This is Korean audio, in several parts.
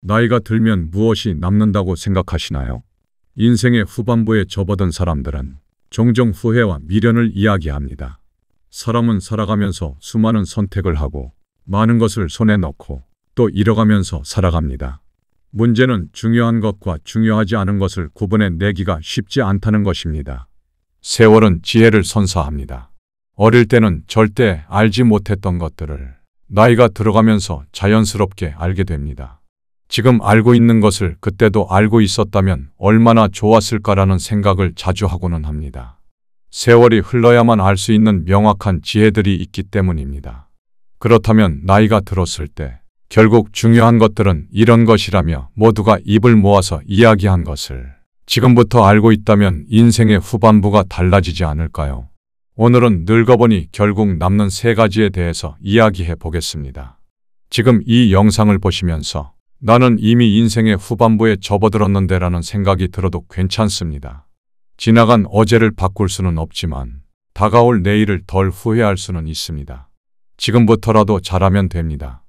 나이가 들면 무엇이 남는다고 생각하시나요? 인생의 후반부에 접어든 사람들은 종종 후회와 미련을 이야기합니다. 사람은 살아가면서 수많은 선택을 하고 많은 것을 손에 넣고 또 잃어가면서 살아갑니다. 문제는 중요한 것과 중요하지 않은 것을 구분해 내기가 쉽지 않다는 것입니다. 세월은 지혜를 선사합니다. 어릴 때는 절대 알지 못했던 것들을 나이가 들어가면서 자연스럽게 알게 됩니다. 지금 알고 있는 것을 그때도 알고 있었다면 얼마나 좋았을까라는 생각을 자주 하고는 합니다. 세월이 흘러야만 알 수 있는 명확한 지혜들이 있기 때문입니다. 그렇다면 나이가 들었을 때 결국 중요한 것들은 이런 것이라며 모두가 입을 모아서 이야기한 것을 지금부터 알고 있다면 인생의 후반부가 달라지지 않을까요? 오늘은 늙어보니 결국 남는 3가지에 대해서 이야기해 보겠습니다. 지금 이 영상을 보시면서 나는 이미 인생의 후반부에 접어들었는데 라는 생각이 들어도 괜찮습니다. 지나간 어제를 바꿀 수는 없지만 다가올 내일을 덜 후회할 수는 있습니다. 지금부터라도 잘하면 됩니다.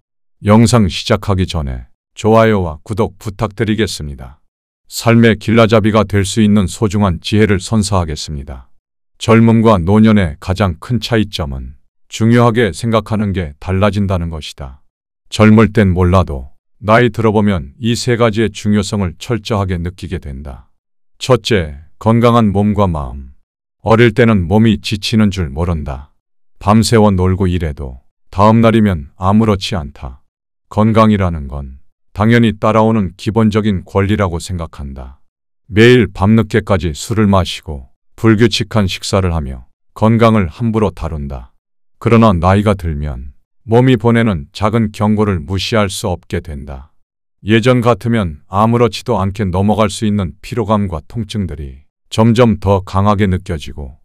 영상 시작하기 전에 좋아요와 구독 부탁드리겠습니다. 삶의 길라잡이가 될 수 있는 소중한 지혜를 선사하겠습니다. 젊음과 노년의 가장 큰 차이점은 중요하게 생각하는 게 달라진다는 것이다. 젊을 땐 몰라도 나이 들어보면 이 3가지의 중요성을 철저하게 느끼게 된다. 첫째, 건강한 몸과 마음. 어릴 때는 몸이 지치는 줄 모른다. 밤새워 놀고 일해도 다음 날이면 아무렇지 않다. 건강이라는 건 당연히 따라오는 기본적인 권리라고 생각한다. 매일 밤늦게까지 술을 마시고 불규칙한 식사를 하며 건강을 함부로 다룬다. 그러나 나이가 들면 몸이 보내는 작은 경고를 무시할 수 없게 된다. 예전 같으면 아무렇지도 않게 넘어갈 수 있는 피로감과 통증들이 점점 더 강하게 느껴지고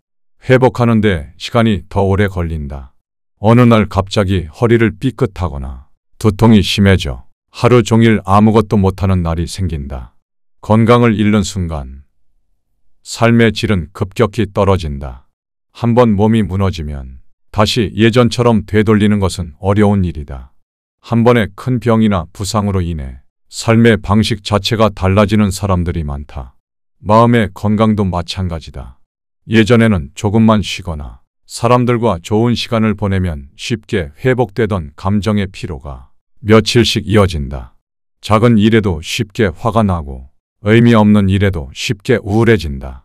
회복하는데 시간이 더 오래 걸린다. 어느 날 갑자기 허리를 삐끗하거나 두통이 심해져 하루 종일 아무것도 못하는 날이 생긴다. 건강을 잃는 순간 삶의 질은 급격히 떨어진다. 한번 몸이 무너지면 다시 예전처럼 되돌리는 것은 어려운 일이다. 한 번의 큰 병이나 부상으로 인해 삶의 방식 자체가 달라지는 사람들이 많다. 마음의 건강도 마찬가지다. 예전에는 조금만 쉬거나 사람들과 좋은 시간을 보내면 쉽게 회복되던 감정의 피로가 며칠씩 이어진다. 작은 일에도 쉽게 화가 나고 의미 없는 일에도 쉽게 우울해진다.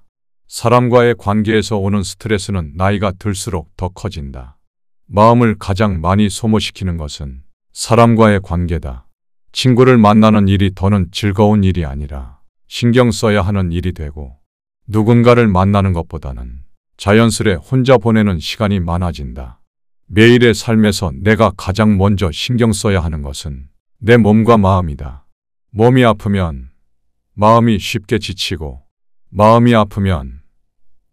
사람과의 관계에서 오는 스트레스는 나이가 들수록 더 커진다. 마음을 가장 많이 소모시키는 것은 사람과의 관계다. 친구를 만나는 일이 더는 즐거운 일이 아니라 신경 써야 하는 일이 되고 누군가를 만나는 것보다는 자연스레 혼자 보내는 시간이 많아진다. 매일의 삶에서 내가 가장 먼저 신경 써야 하는 것은 내 몸과 마음이다. 몸이 아프면 마음이 쉽게 지치고 마음이 아프면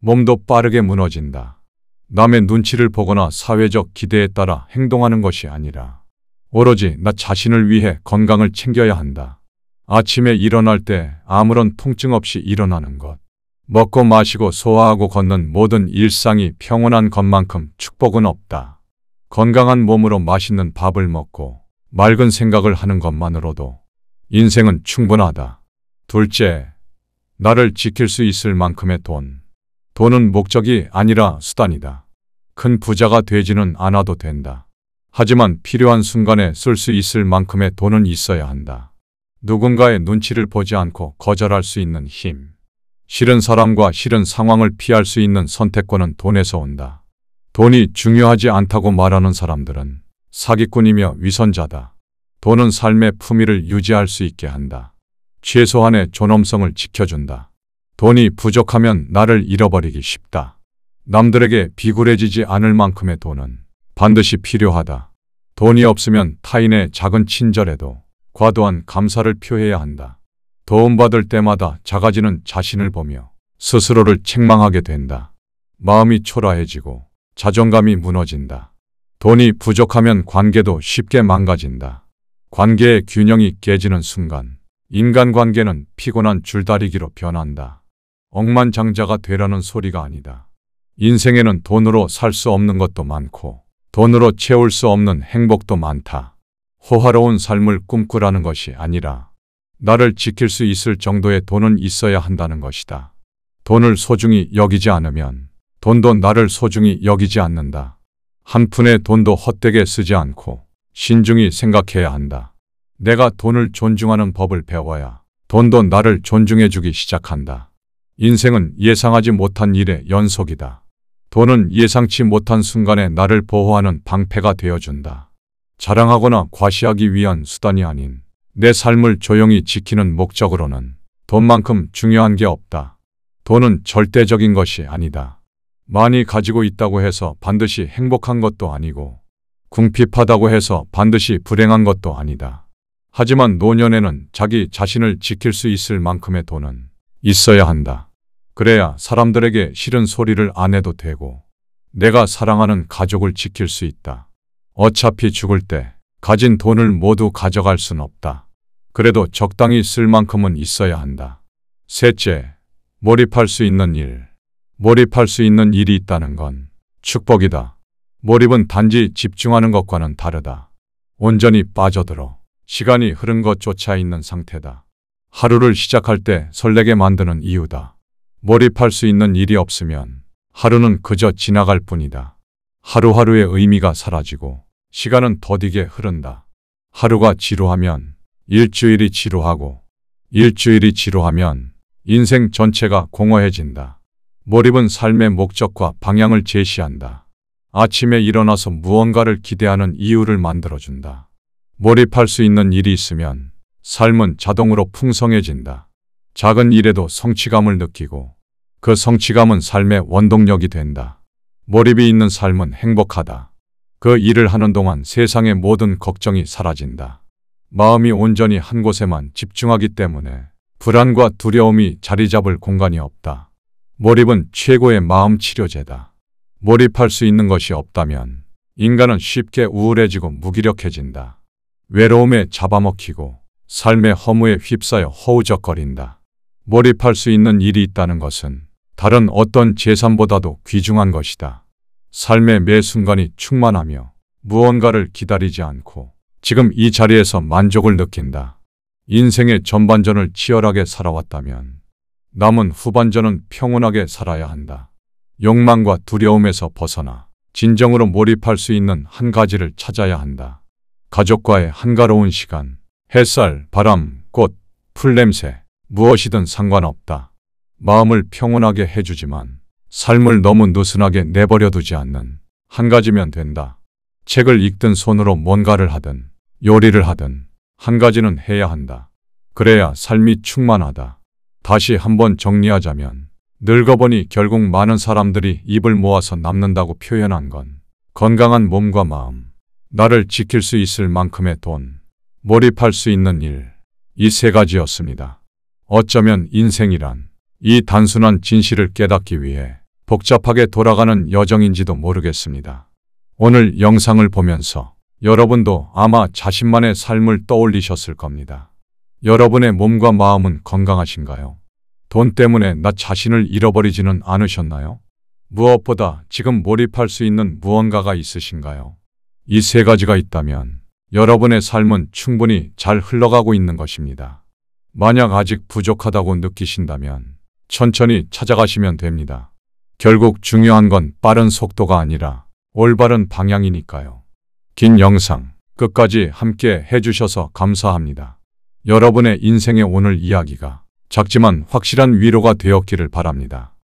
몸도 빠르게 무너진다. 남의 눈치를 보거나 사회적 기대에 따라 행동하는 것이 아니라 오로지 나 자신을 위해 건강을 챙겨야 한다. 아침에 일어날 때 아무런 통증 없이 일어나는 것. 먹고 마시고 소화하고 걷는 모든 일상이 평온한 것만큼 축복은 없다. 건강한 몸으로 맛있는 밥을 먹고 맑은 생각을 하는 것만으로도 인생은 충분하다. 둘째, 나를 지킬 수 있을 만큼의 돈. 돈은 목적이 아니라 수단이다. 큰 부자가 되지는 않아도 된다. 하지만 필요한 순간에 쓸 수 있을 만큼의 돈은 있어야 한다. 누군가의 눈치를 보지 않고 거절할 수 있는 힘. 싫은 사람과 싫은 상황을 피할 수 있는 선택권은 돈에서 온다. 돈이 중요하지 않다고 말하는 사람들은 사기꾼이며 위선자다. 돈은 삶의 품위를 유지할 수 있게 한다. 최소한의 존엄성을 지켜준다. 돈이 부족하면 나를 잃어버리기 쉽다. 남들에게 비굴해지지 않을 만큼의 돈은 반드시 필요하다. 돈이 없으면 타인의 작은 친절에도 과도한 감사를 표해야 한다. 도움받을 때마다 작아지는 자신을 보며 스스로를 책망하게 된다. 마음이 초라해지고 자존감이 무너진다. 돈이 부족하면 관계도 쉽게 망가진다. 관계의 균형이 깨지는 순간 인간관계는 피곤한 줄다리기로 변한다. 억만장자가 되라는 소리가 아니다. 인생에는 돈으로 살 수 없는 것도 많고 돈으로 채울 수 없는 행복도 많다. 호화로운 삶을 꿈꾸라는 것이 아니라 나를 지킬 수 있을 정도의 돈은 있어야 한다는 것이다. 돈을 소중히 여기지 않으면 돈도 나를 소중히 여기지 않는다. 한 푼의 돈도 헛되게 쓰지 않고 신중히 생각해야 한다. 내가 돈을 존중하는 법을 배워야 돈도 나를 존중해주기 시작한다. 인생은 예상하지 못한 일의 연속이다. 돈은 예상치 못한 순간에 나를 보호하는 방패가 되어준다. 자랑하거나 과시하기 위한 수단이 아닌 내 삶을 조용히 지키는 목적으로는 돈만큼 중요한 게 없다. 돈은 절대적인 것이 아니다. 많이 가지고 있다고 해서 반드시 행복한 것도 아니고 궁핍하다고 해서 반드시 불행한 것도 아니다. 하지만 노년에는 자기 자신을 지킬 수 있을 만큼의 돈은 있어야 한다. 그래야 사람들에게 싫은 소리를 안 해도 되고 내가 사랑하는 가족을 지킬 수 있다. 어차피 죽을 때 가진 돈을 모두 가져갈 순 없다. 그래도 적당히 쓸 만큼은 있어야 한다. 셋째, 몰입할 수 있는 일. 몰입할 수 있는 일이 있다는 건 축복이다. 몰입은 단지 집중하는 것과는 다르다. 온전히 빠져들어 시간이 흐른 것조차 있는 상태다. 하루를 시작할 때 설레게 만드는 이유다. 몰입할 수 있는 일이 없으면 하루는 그저 지나갈 뿐이다. 하루하루의 의미가 사라지고 시간은 더디게 흐른다. 하루가 지루하면 일주일이 지루하고 일주일이 지루하면 인생 전체가 공허해진다. 몰입은 삶의 목적과 방향을 제시한다. 아침에 일어나서 무언가를 기대하는 이유를 만들어준다. 몰입할 수 있는 일이 있으면 삶은 자동으로 풍성해진다. 작은 일에도 성취감을 느끼고 그 성취감은 삶의 원동력이 된다. 몰입이 있는 삶은 행복하다. 그 일을 하는 동안 세상의 모든 걱정이 사라진다. 마음이 온전히 한 곳에만 집중하기 때문에 불안과 두려움이 자리 잡을 공간이 없다. 몰입은 최고의 마음 치료제다. 몰입할 수 있는 것이 없다면 인간은 쉽게 우울해지고 무기력해진다. 외로움에 잡아먹히고 삶의 허무에 휩싸여 허우적거린다. 몰입할 수 있는 일이 있다는 것은 다른 어떤 재산보다도 귀중한 것이다. 삶의 매 순간이 충만하며 무언가를 기다리지 않고 지금 이 자리에서 만족을 느낀다. 인생의 전반전을 치열하게 살아왔다면 남은 후반전은 평온하게 살아야 한다. 욕망과 두려움에서 벗어나 진정으로 몰입할 수 있는 한 가지를 찾아야 한다. 가족과의 한가로운 시간, 햇살, 바람, 꽃, 풀냄새, 무엇이든 상관없다. 마음을 평온하게 해주지만 삶을 너무 느슨하게 내버려 두지 않는 한 가지면 된다. 책을 읽든 손으로 뭔가를 하든 요리를 하든 한 가지는 해야 한다. 그래야 삶이 충만하다. 다시 한번 정리하자면 늙어보니 결국 많은 사람들이 입을 모아서 남는다고 표현한 건 건강한 몸과 마음, 나를 지킬 수 있을 만큼의 돈, 몰입할 수 있는 일, 이 세 가지였습니다. 어쩌면 인생이란 이 단순한 진실을 깨닫기 위해 복잡하게 돌아가는 여정인지도 모르겠습니다. 오늘 영상을 보면서 여러분도 아마 자신만의 삶을 떠올리셨을 겁니다. 여러분의 몸과 마음은 건강하신가요? 돈 때문에 나 자신을 잃어버리지는 않으셨나요? 무엇보다 지금 몰입할 수 있는 무언가가 있으신가요? 이 세 가지가 있다면 여러분의 삶은 충분히 잘 흘러가고 있는 것입니다. 만약 아직 부족하다고 느끼신다면 천천히 찾아가시면 됩니다. 결국 중요한 건 빠른 속도가 아니라 올바른 방향이니까요. 긴 영상 끝까지 함께 해주셔서 감사합니다. 여러분의 인생의 오늘 이야기가 작지만 확실한 위로가 되었기를 바랍니다.